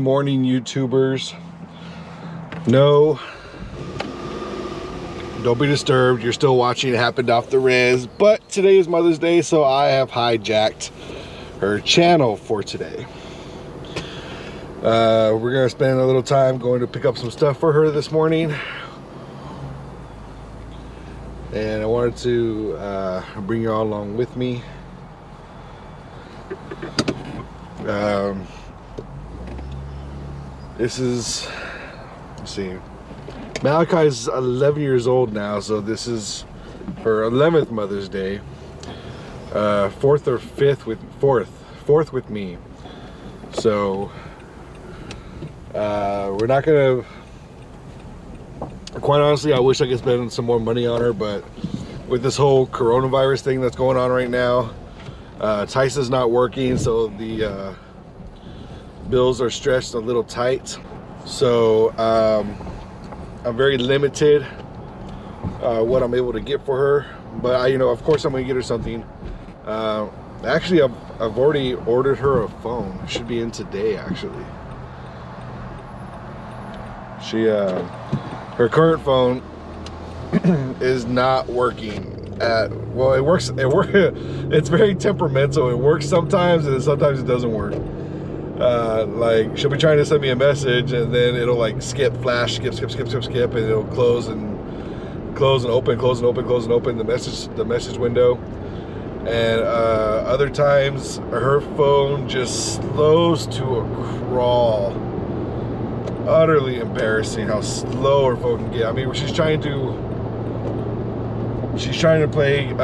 morning, YouTubers. No, don't be disturbed. You're still watching It Happened Off the Riz. But today is Mother's Day, so I have hijacked her channel for today. We're gonna spend a little time going to pick up some stuff for her this morning. And I wanted to bring you all along with me. This is, let's see, Malachi's 11 years old now, so this is her 11th Mother's Day. Fourth with me. So we're not gonna, quite honestly, I wish I could spend some more money on her, but with this whole coronavirus thing that's going on right now, Tyson's not working, so the bills are stretched a little tight. So I'm very limited what I'm able to get for her, but you know, of course I'm gonna get her something. Actually, I've already ordered her a phone. It should be in today, actually. She her current phone is not working. Well, it works. It's very temperamental. It works sometimes, and sometimes it doesn't work. Like, she'll be trying to send me a message, and then it'll like flash, skip, and it'll close and open, close and open the message window. And other times her phone just slows to a crawl. Utterly embarrassing how slow her phone can get. I mean, she's trying to play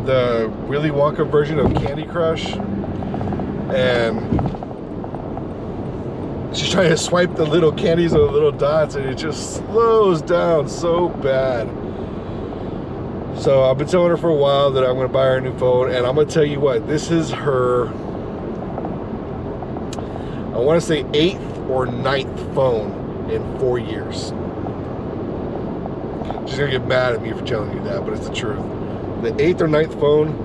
the Willy Wonka version of Candy Crush, and she's trying to swipe the little candies or the little dots, and it just slows down so bad. So I've been telling her for a while that I'm going to buy her a new phone, and I'm going to tell you what, this is her, I want to say 8th or 9th phone in 4 years. She's going to get mad at me for telling you that, but it's the truth. The 8th or 9th phone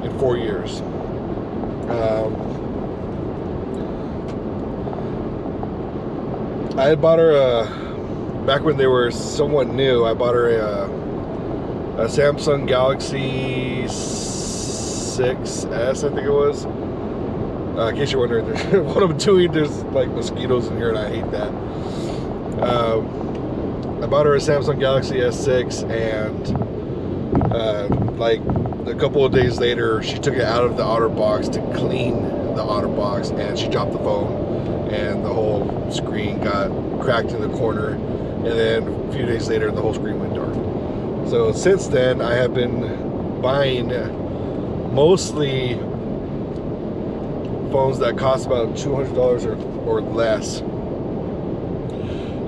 in 4 years. I had bought her back when they were somewhat new, I bought her a Samsung Galaxy 6S, I think it was. In case you're wondering what I'm doing, there's like mosquitoes in here and I hate that. I bought her a Samsung Galaxy S6, and like a couple of days later, she took it out of the OtterBox to clean the OtterBox, and she dropped the phone, and the whole screen got cracked in the corner, and then a few days later, the whole screen went dark. So since then, I have been buying mostly phones that cost about $200 or less.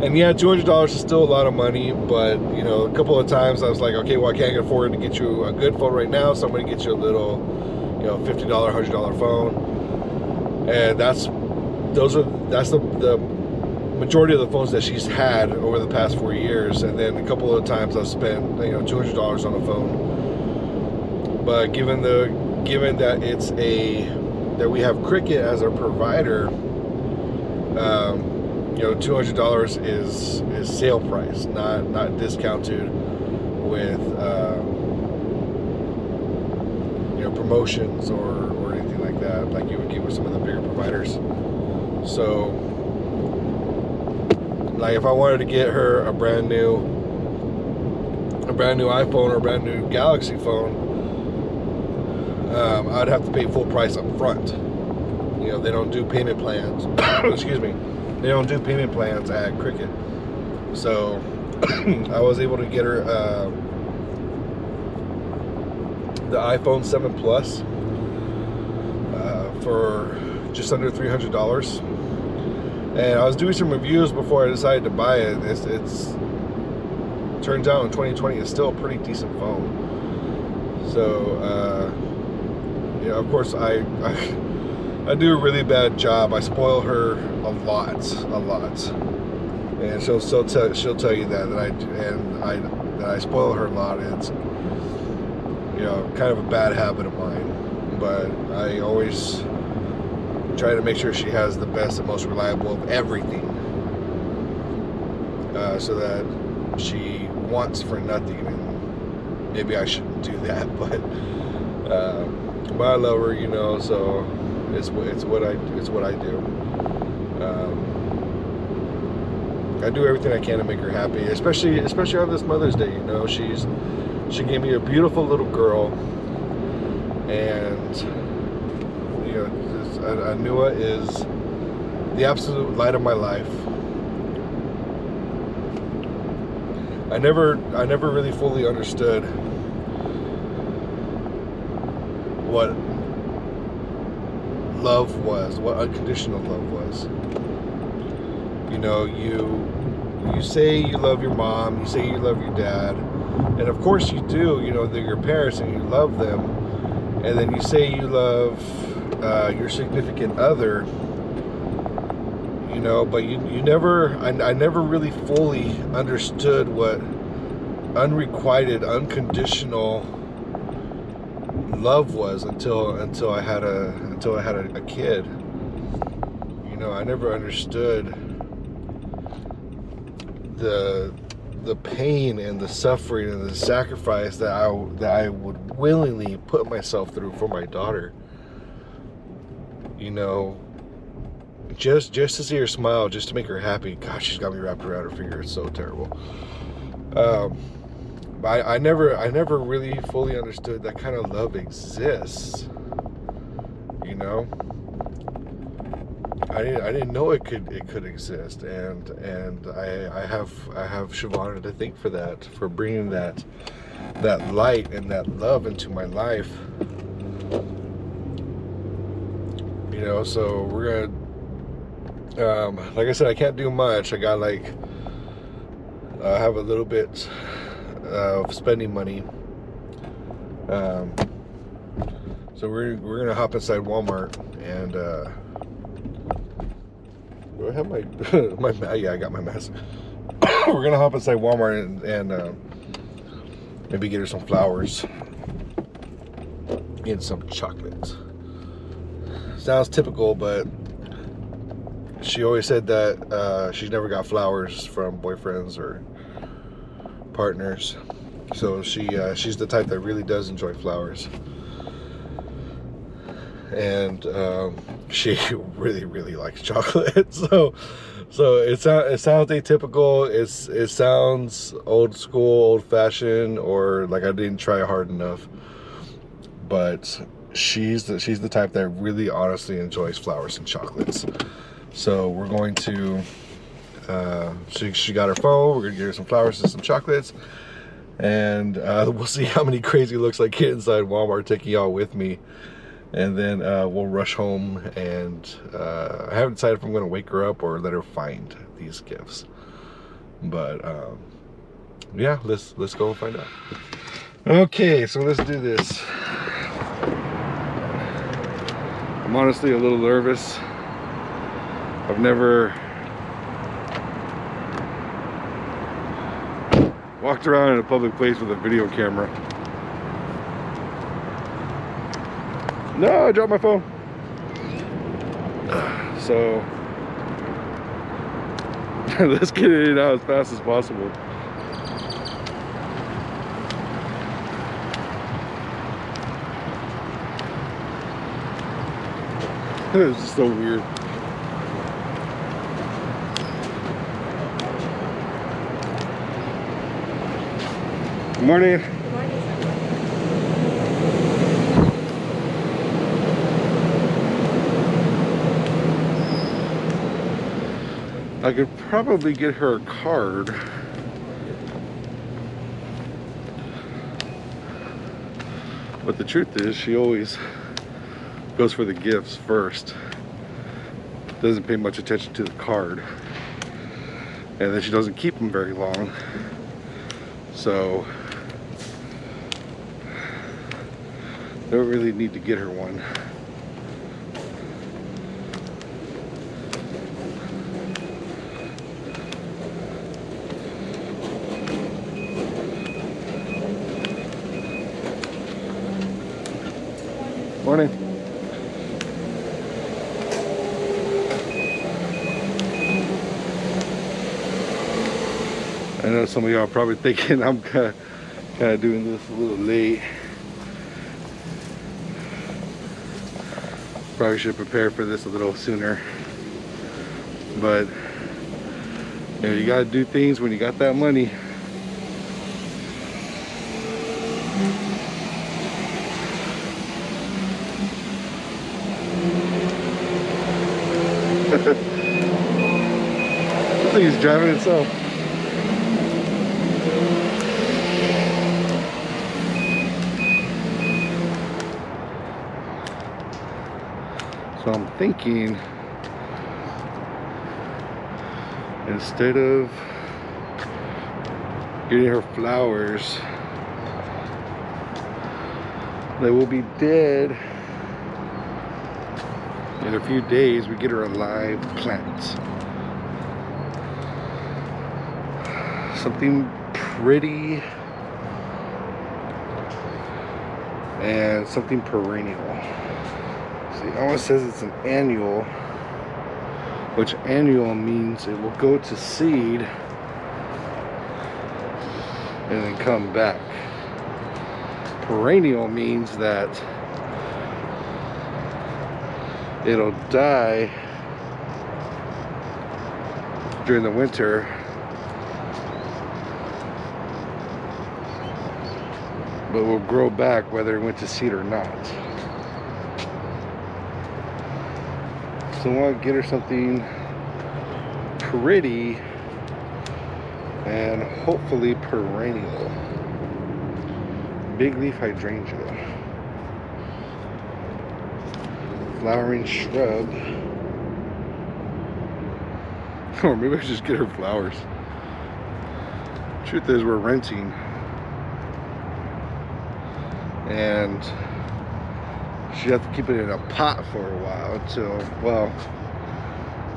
And yeah, $200 is still a lot of money, but you know, a couple of times I was like, okay, well, I can't afford to get you a good phone right now, so I'm gonna get you a little, you know, $50, $100 phone. And that's the majority of the phones that she's had over the past 4 years. And then a couple of times I've spent, you know, $200 on a phone. But given that that we have Cricket as our provider, you know, $200 is sale price, not discounted with you know, promotions or anything like that, like you would get with some of the bigger providers. So, like, if I wanted to get her a brand new iPhone or a brand new Galaxy phone, I'd have to pay full price up front. You know, they don't do payment plans. Excuse me. They don't do payment plans at Cricket. So I was able to get her the iPhone 7 Plus for just under $300. And I was doing some reviews before I decided to buy it. It's turns out in 2020 it's still a pretty decent phone. So you know, of course I do a really bad job. I spoil her a lot, and she'll tell you that I spoil her a lot. It's, you know, kind of a bad habit of mine. but I always try to make sure she has the best and most reliable of everything, so that she wants for nothing. And maybe I shouldn't do that, but I love her, you know. So it's what I do. I do everything I can to make her happy, especially on this Mother's Day. You know, she gave me a beautiful little girl, and you know, Anua is the absolute light of my life. I never really fully understood what love was, what unconditional love was. You know, you say you love your mom, you say you love your dad, and of course you do. You know, they're your parents and you love them. And then you say you love your significant other, you know, but you never, I never really fully understood what unrequited, unconditional love was until I had a kid. You know, I never understood the pain and the suffering and the sacrifice that I would willingly put myself through for my daughter. You know, just to see her smile, just to make her happy. Gosh, she's got me wrapped around her finger. It's so terrible. I never really fully understood that kind of love exists. You know, I didn't know it could exist, and I have Shavana to thank for that, for bringing that light and that love into my life. You know, so we're gonna, like I said, I can't do much. I got I have a little bit of spending money. So we're gonna hop inside Walmart and do I have my yeah, I got my mask. We're gonna hop inside Walmart and maybe get her some flowers and some chocolates. Sounds typical, but she always said that she's never got flowers from boyfriends or partners. So she's the type that really does enjoy flowers. And she really likes chocolate. So it sounds atypical. It sounds old school, old fashioned, or like I didn't try hard enough. But she's the type that really honestly enjoys flowers and chocolates. So we're going to she got her phone. We're gonna get her some flowers and some chocolates, and we'll see how many crazy looks I get inside Walmart, taking y'all with me. And then we'll rush home, and I haven't decided if I'm going to wake her up or let her find these gifts. But yeah, let's go and find out. Okay, so let's do this. I'm honestly a little nervous. I've never walked around in a public place with a video camera. No, I dropped my phone. So let's get it in out as fast as possible. This is so weird. Good morning. I could probably get her a card. But the truth is, she always goes for the gifts first. Doesn't pay much attention to the card. And then she doesn't keep them very long. So, don't really need to get her one. Morning. I know some of y'all are probably thinking I'm kind of doing this a little late. Probably should prepare for this a little sooner. But you know, you gotta do things when you got that money. This thing's driving itself. So I'm thinking, instead of getting her flowers that will be dead in a few days, we get her a live plant. Something pretty and something perennial. See, it almost says it's an annual, which annual means it will go to seed and then come back. Perennial means that it'll die during the winter, but will grow back whether it went to seed or not. So I want to get her something pretty and hopefully perennial. Big leaf hydrangea. Flowering shrub. Or maybe I should just get her flowers. Truth is, we're renting. And she'd have to keep it in a pot for a while until, well,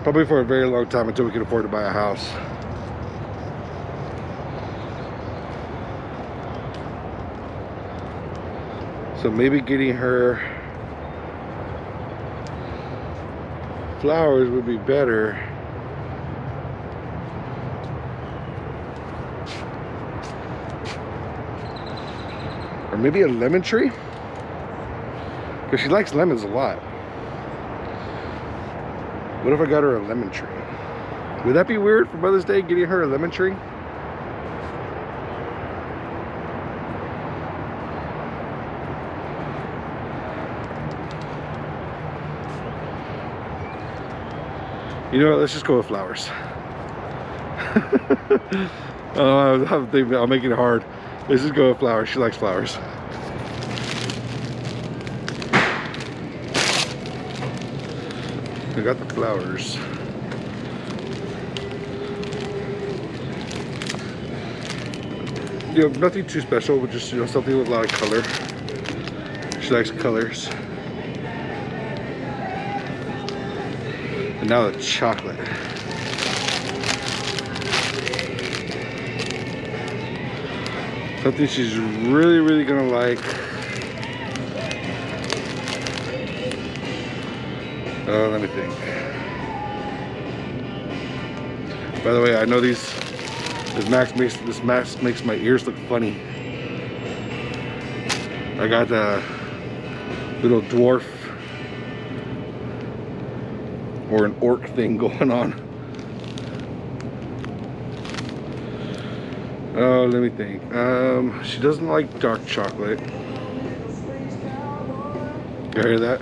probably for a very long time until we can afford to buy a house. So maybe getting her flowers would be better. Or maybe a lemon tree, because she likes lemons a lot. What if I got her a lemon tree? Would that be weird for Mother's Day, getting her a lemon tree? You know what, let's just go with flowers. I'm making it hard. Let's just go with flowers. She likes flowers. I got the flowers. You know, nothing too special, but just, you know, something with a lot of color. She likes colors. And now the chocolate. Something she's really, really gonna like. Oh, let me think. By the way, I know this mask makes my ears look funny. I got a little dwarf or an orc thing going on. Oh, let me think. She doesn't like dark chocolate. You hear that?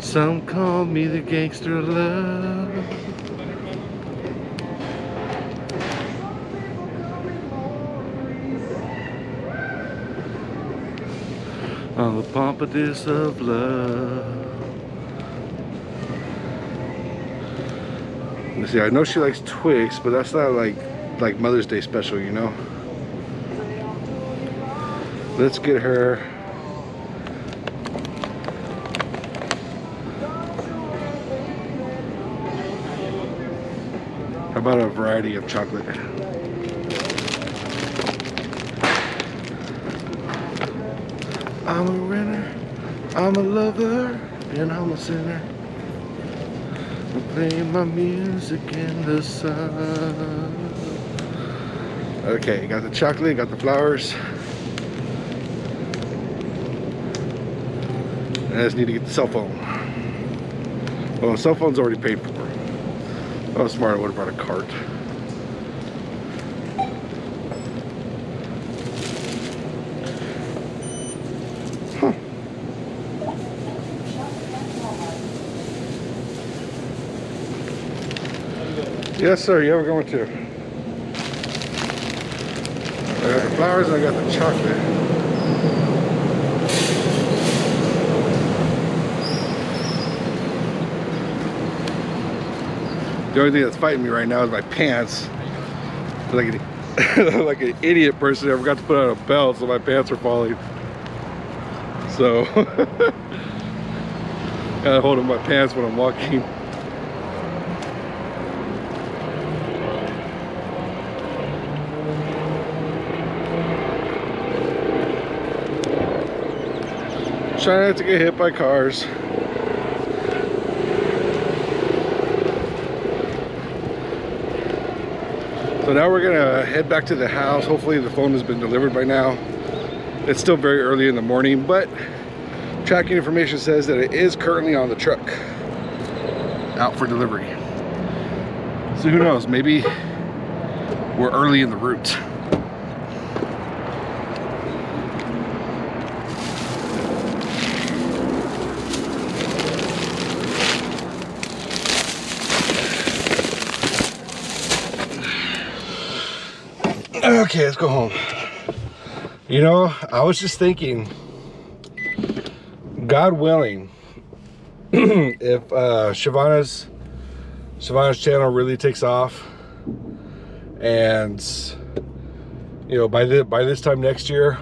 Some call me the gangster of love. On the pompadour of love. Let's see, I know she likes Twix, but that's not like Mother's Day special, you know. Let's get her how about a variety of chocolate? I'm a renner, I'm a lover, and I'm a sinner. I'm playing my music in the sun. Okay, got the chocolate, got the flowers. And I just need to get the cell phone. Well, the cell phone's already paid for. I was smart, I would have brought a cart. Huh. Yes, sir, yeah, we're going to. I got the flowers and I got the chocolate. The only thing that's fighting me right now is my pants. Like like an idiot person, I forgot to put on a belt, so my pants are falling. So, gotta hold up my pants when I'm walking. Trying not to get hit by cars. So now we're gonna head back to the house. Hopefully the phone has been delivered by now. It's still very early in the morning, but tracking information says that it is currently on the truck, out for delivery. So who knows, maybe we're early in the route. Okay, let's go home. You know, I was just thinking, God willing, if Shavana's channel really takes off, and you know, by this time next year,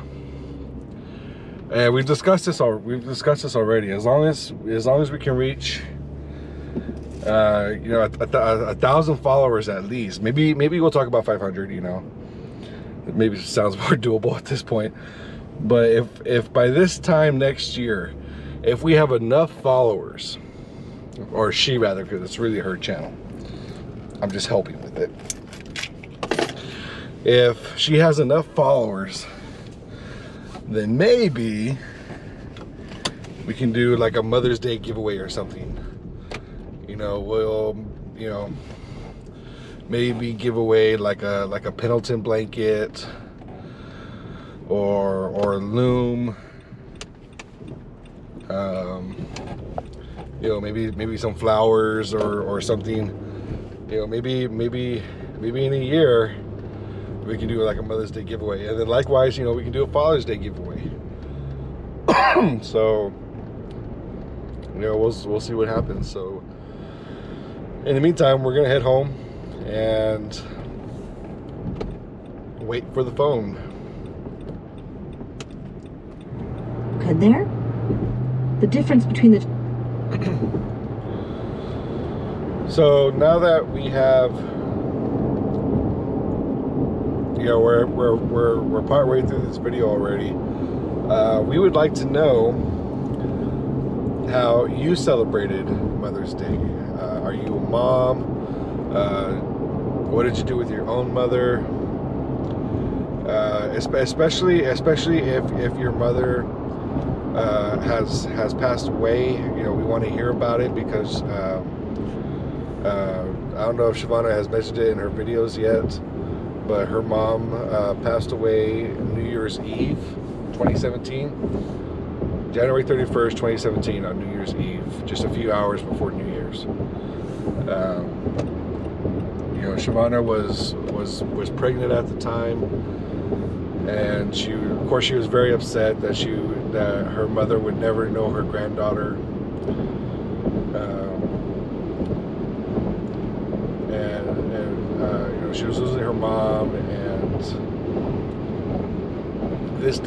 and we've discussed this already. As long as we can reach, you know, a 1,000 followers at least. Maybe we'll talk about 500. You know. Maybe it sounds more doable at this point, but if by this time next year, if we have enough followers, or she rather, because it's really her channel, I'm just helping with it. If she has enough followers, then maybe we can do like a Mother's Day giveaway or something. You know, we'll, you know, maybe give away like a Pendleton blanket or a loom. You know, maybe some flowers or something. You know, maybe in a year we can do like a Mother's Day giveaway, and then likewise, you know, we can do a Father's Day giveaway. So, you know, we'll see what happens. So, in the meantime, we're gonna head home and wait for the phone. Good there? The difference between the... So now that we have, you know, we're part way through this video already, we would like to know how you celebrated Mother's Day. Are you a mom? What did you do with your own mother? Especially if your mother has passed away, you know, we want to hear about it, because I don't know if Shavana has mentioned it in her videos yet, but her mom passed away New Year's Eve 2017, January 31st 2017, on New Year's Eve, just a few hours before New Year's. You know, Shavana was pregnant at the time, and of course she was very upset that her mother would never know her granddaughter. You know, she was losing her mom, and this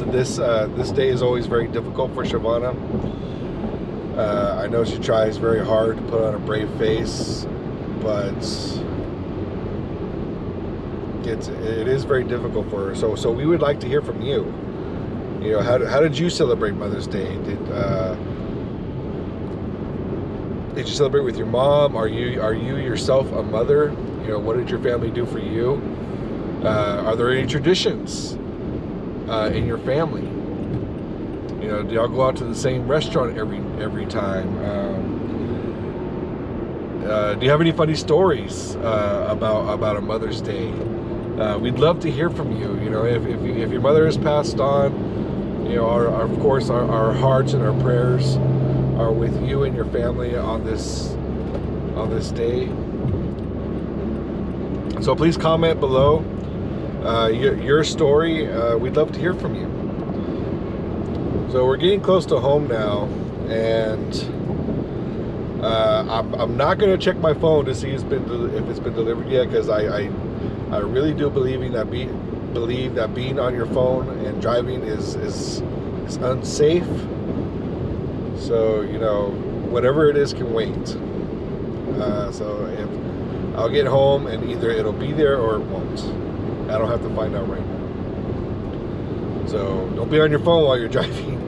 day is always very difficult for Shavana. I know she tries very hard to put on a brave face, but it is very difficult for her. So we would like to hear from you. You know, how did you celebrate Mother's Day? Did you celebrate with your mom? Are you yourself a mother? You know, what did your family do for you? Are there any traditions in your family? You know, do y'all go out to the same restaurant every time? Do you have any funny stories about a Mother's Day? We'd love to hear from you. You know, if your mother has passed on, you know, of course our hearts and our prayers are with you and your family on this day. So please comment below your story. We'd love to hear from you. So we're getting close to home now, and I'm not going to check my phone to see if it's been delivered yet, because I really do believe that being on your phone and driving is unsafe. So, you know, whatever it is can wait. So if I'll get home and either it'll be there or it won't. I don't have to find out right now. So don't be on your phone while you're driving.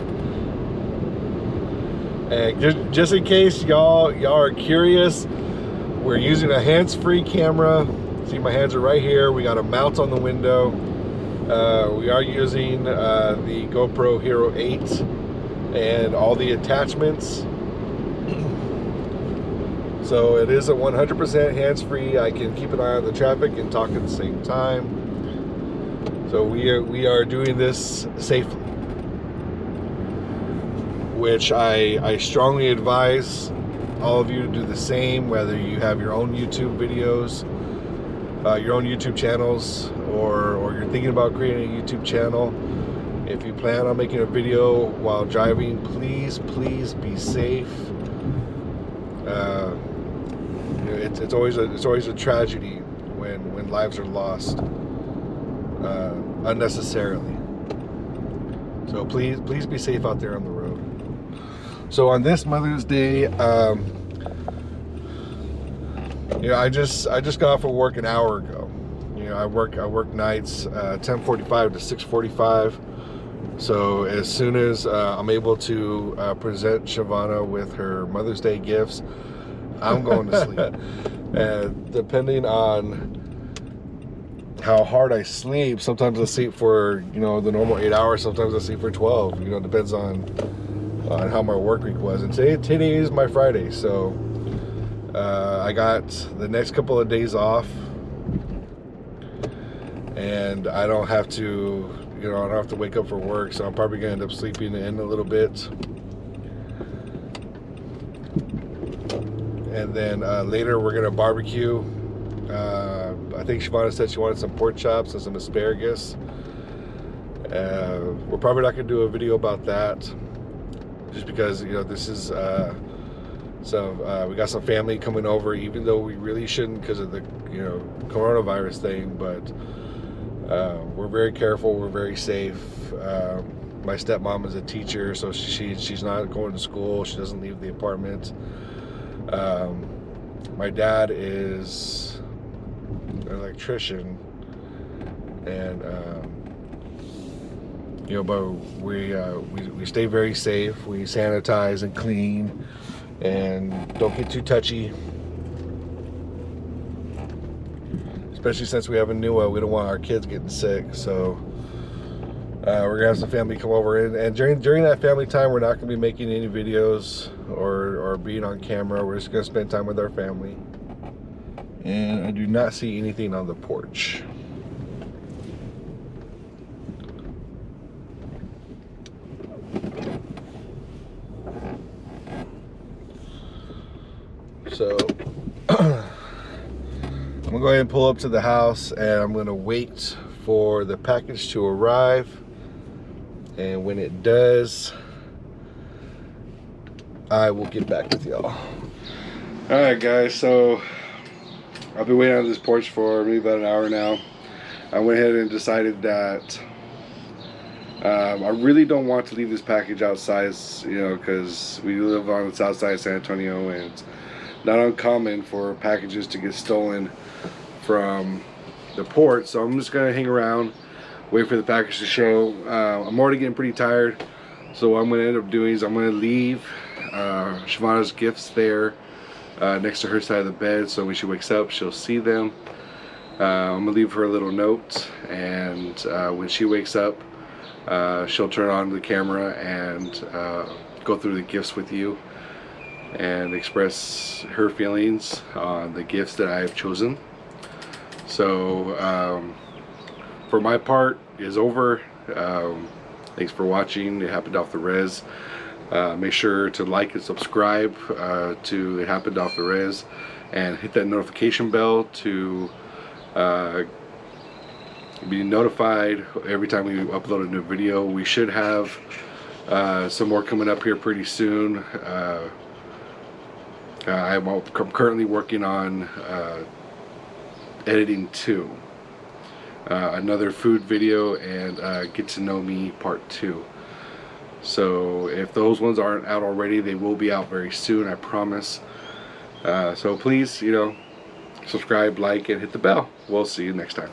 And just in case y'all are curious, we're using a hands-free camera. See, my hands are right here. We got a mount on the window. We are using the GoPro Hero 8 and all the attachments. So it is a 100% hands-free. I can keep an eye on the traffic and talk at the same time. So we are doing this safely, which I strongly advise all of you to do the same, whether you have your own YouTube videos, your own YouTube channels, or you're thinking about creating a YouTube channel. If you plan on making a video while driving, please be safe. You know, it's always a tragedy when lives are lost unnecessarily. So please be safe out there on the road. So on this Mother's Day, you know, I just got off of work an hour ago. You know, I work nights 10:45 to 6:45. So as soon as I'm able to present Shavana with her Mother's Day gifts, I'm going to sleep. And depending on how hard I sleep, sometimes I sleep for, you know, the normal 8 hours, sometimes I sleep for 12. You know, it depends on how my work week was. And today is my Friday, so I got the next couple of days off, and I don't have to, you know, I don't have to wake up for work, so I'm probably gonna end up sleeping in a little bit. And then later we're gonna barbecue. I think Shavana said she wanted some pork chops and some asparagus. We're probably not gonna do a video about that, just because, you know, this is we got some family coming over, even though we really shouldn't because of the, you know, coronavirus thing. But we're very careful. We're very safe. My stepmom is a teacher, so she's not going to school. She doesn't leave the apartment. My dad is an electrician, and you know, but we stay very safe. We sanitize and clean, and don't get too touchy. Especially since we have a new one, we don't want our kids getting sick. So we're gonna have some family come over, and during that family time, we're not gonna be making any videos or being on camera. We're just gonna spend time with our family. And I do not see anything on the porch. So I'm gonna go ahead and pull up to the house, and I'm gonna wait for the package to arrive. And when it does, I will get back with y'all. All right, guys, so I've been waiting on this porch for maybe about an hour now. I went ahead and decided that I really don't want to leave this package outside, you know, because we live on the south side of San Antonio, and it's not uncommon for packages to get stolen from the port. So I'm just gonna hang around, wait for the package to show. I'm already getting pretty tired, so what I'm going to end up doing is I'm going to leave Shavana's gifts there next to her side of the bed, so when she wakes up she'll see them. I'm going to leave her a little note, and when she wakes up she'll turn on the camera and go through the gifts with you and express her feelings on the gifts that I have chosen. So for my part is over. Thanks for watching. It happened off the res. Make sure to like and subscribe to It Happened Off the Res, and hit that notification bell to be notified every time we upload a new video. We should have some more coming up here pretty soon. I'm currently working on editing 2, another food video, and Get to Know Me Part 2. So if those ones aren't out already, they will be out very soon, I promise. So please, subscribe, like, and hit the bell. We'll see you next time.